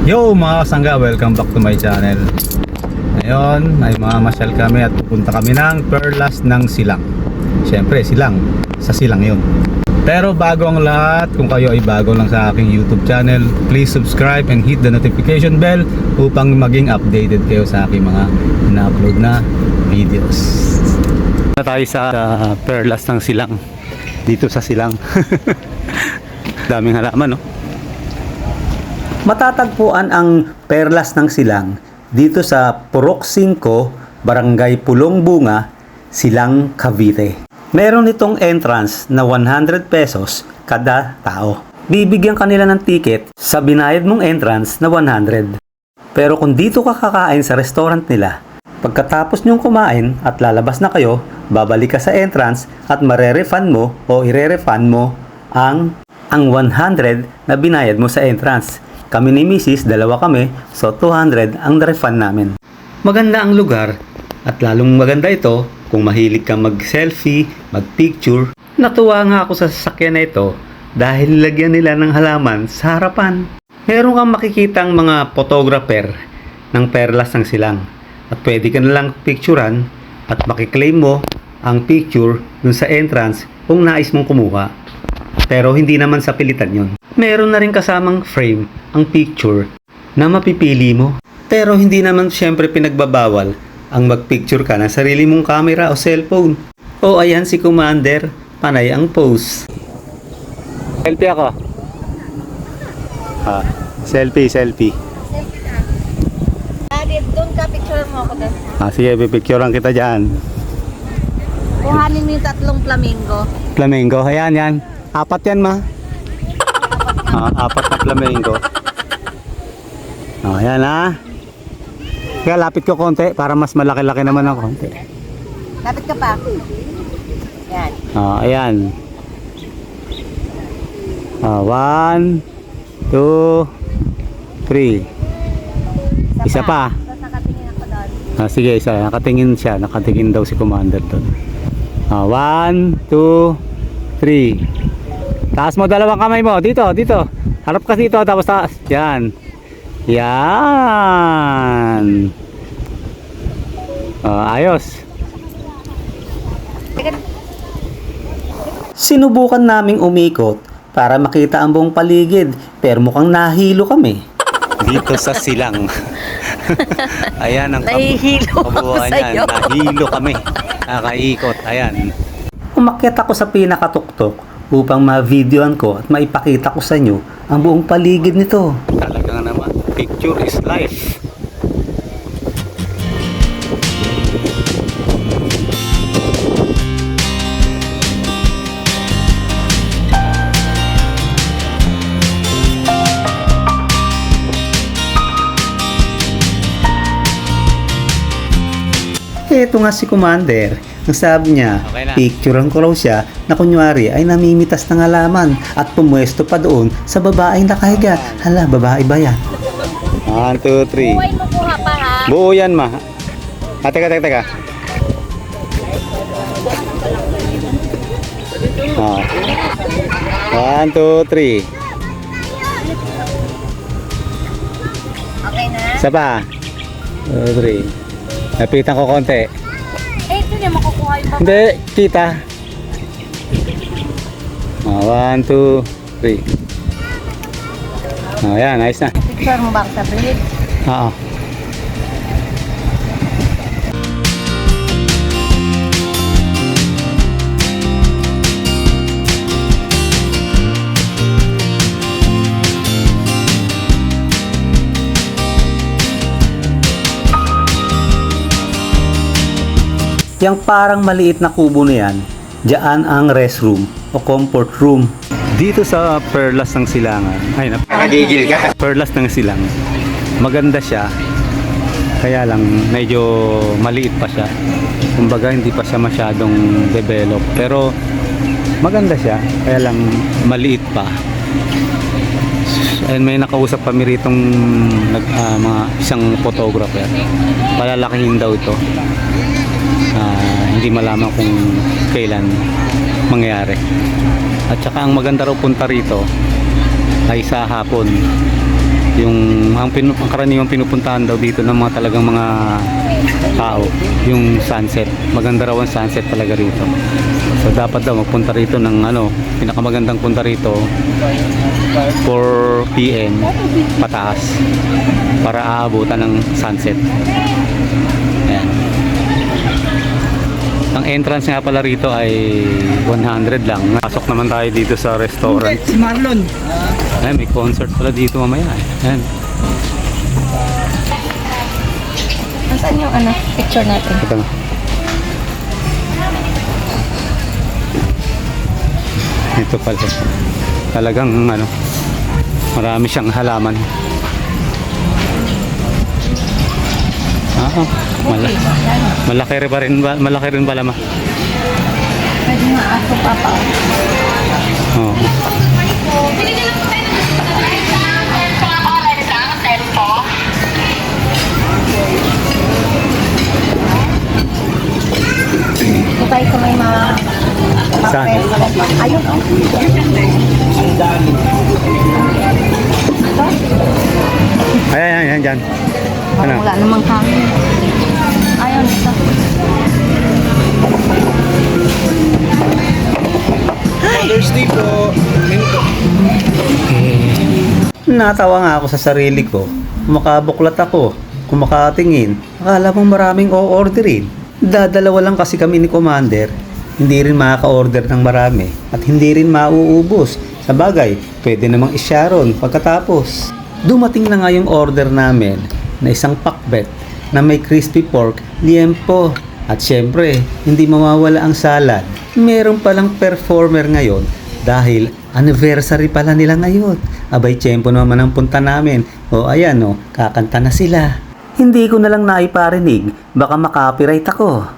Yo mga kasangga, welcome back to my channel. Ngayon ay mamamasyal kami at pupunta kami ng Perlas ng Silang. Siyempre silang, sa Silang yun. Pero bago ang lahat, kung kayo ay bago lang sa aking YouTube channel, please subscribe and hit the notification bell upang maging updated kayo sa aking mga na-upload na videos. Na tayo sa Perlas ng Silang. Dito sa Silang. Daming halaman, no? Matatagpuan ang Perlas ng Silang dito sa Purok 5, Barangay Pulong Bunga, Silang, Cavite. Meron itong entrance na 100 pesos kada tao. Bibigyan kanila ng ticket sa binayad mong entrance na 100. Pero kung dito ka kakain sa restaurant nila, pagkatapos nyong kumain at lalabas na kayo, babalik ka sa entrance at marerefund mo o irerefund mo ang 100 na binayad mo sa entrance. Kami ni Mrs. dalawa kami, so 200 ang refund namin. Maganda ang lugar at lalong maganda ito kung mahilig kang mag-selfie, mag-picture. Natuwa nga ako sa sasakyan na ito dahil lagyan nila ng halaman sa harapan. Meron kang makikitang mga photographer ng Perlas ng Silang at pwede ka nalang picturean at makiklaim mo ang picture dun sa entrance kung nais mong kumuha. Pero hindi naman sa pilitan yun. Meron na rin kasamang frame ang picture na mapipili mo. Pero hindi naman syempre pinagbabawal ang magpicture ka ng sarili mong camera o cellphone. O ayan si Commander, panay ang pose. Selfie ako. Selfie. Selfie ka. Doon ka, picture mo ako doon. Sige, pipicturean kita dyan. Kuhanin mo yung 3 flamingo. Flamingo, ayan yan. 4 yan ma. 4 na flamingo. Ayan ha. Kaya lapit ko konti para mas malaki-laki naman ang konti. Lapit ka pa. Yan. Ayan. 1, 2, 3. Isa pa. Tapos nakatingin ako doon. Sige, isa. Nakatingin siya. Nakatingin daw si Commander doon. 1, 2, 3. Taas mo dalawang kamay mo. Dito. Harap ka dito. Tapos taas. Yan. Yan. Ayos. Sinubukan naming umikot para makita ang buong paligid pero mukhang nahilo kami. Dito sa Silang. Ayan ang Nahihilo ako kabuuan sa'yo. yan. Nahilo kami. Nakaikot. Ayan. Umakyat ako sa pinakatuktok upang ma-videoan ko at maipakita ko sa inyo ang buong paligid nito. Talagang naman. Picture is life. Eto nga si Commander. Ang sabi niya, Okay na. picturean ko raw siya na kunyari ay namimitas ng halaman at pumwesto pa doon sa babaeng nakahiga. Hala, babae ba yan? 1, 2, 3. Buhay mo kuha pa ha. Buo yan ma. Teka. 1, 2, 3. Okay na? Isa pa. 2, 3. Napitan ko konti. Ito na makukuha yung babae. Hindi, kita. 1, 2, 3. Ayan, ayos na. Picture mo ba ako sa bridge? Oo. Yang parang maliit na kubo na yan, diyan ang restroom o comfort room. Dito sa Perlas ng Silangan. Ay, Nakagigil ka. Perlas ng Silang. Maganda siya. Kaya lang medyo maliit pa siya. Kumbaga hindi pa siya masyadong develop. Pero maganda siya. Kaya lang maliit pa. And may nakausap kami ritong mga isang photographer. Palalakihin daw ito. Hindi malaman kung kailan mangyayari. At saka ang maganda raw punta rito ay sa hapon. Yung ang karaniwang pinupuntahan daw dito ng mga talagang mga tao, yung sunset. Maganda raw ang sunset talaga rito. So dapat daw magpunta rito ng pinakamagandang punta rito 4 PM pataas para aabutan ng sunset. Ayan. Ang entrance nga pala rito ay 100 lang. Pasok naman tayo dito sa restaurant. Si Marlon. Ayan, may concert pala dito mamaya. Ayan. Nasaan yung picture natin? Ito na. Ito pala. Talagang marami siyang halaman. Malaki rin pala ma. Pwede nga ako papa. Oo. Ito tayo sa may mga Saan? Ayun, oh. Ayan, dyan. Parang wala namang hangin. Ayun, ito. Father's Day po. Minto. Natawa nga ako sa sarili ko. Kumakabuklat ako. Kumakatingin. Akala mong maraming o-orderin. Dadalawa lang kasi kami ni Commander. Hindi rin makaka-order ng marami. At hindi rin mauubos. Sa bagay, pwede namang isyaron pagkatapos. Dumating na nga yung order namin na isang pakbet na may crispy pork, liempo. At syempre, hindi mawawala ang salad. Meron palang performer ngayon dahil anniversary pala nila ngayon. Abay, tiyempo naman ang punta namin. O ayan kakanta na sila. Hindi ko na lang naiparinig, baka makapiright ako.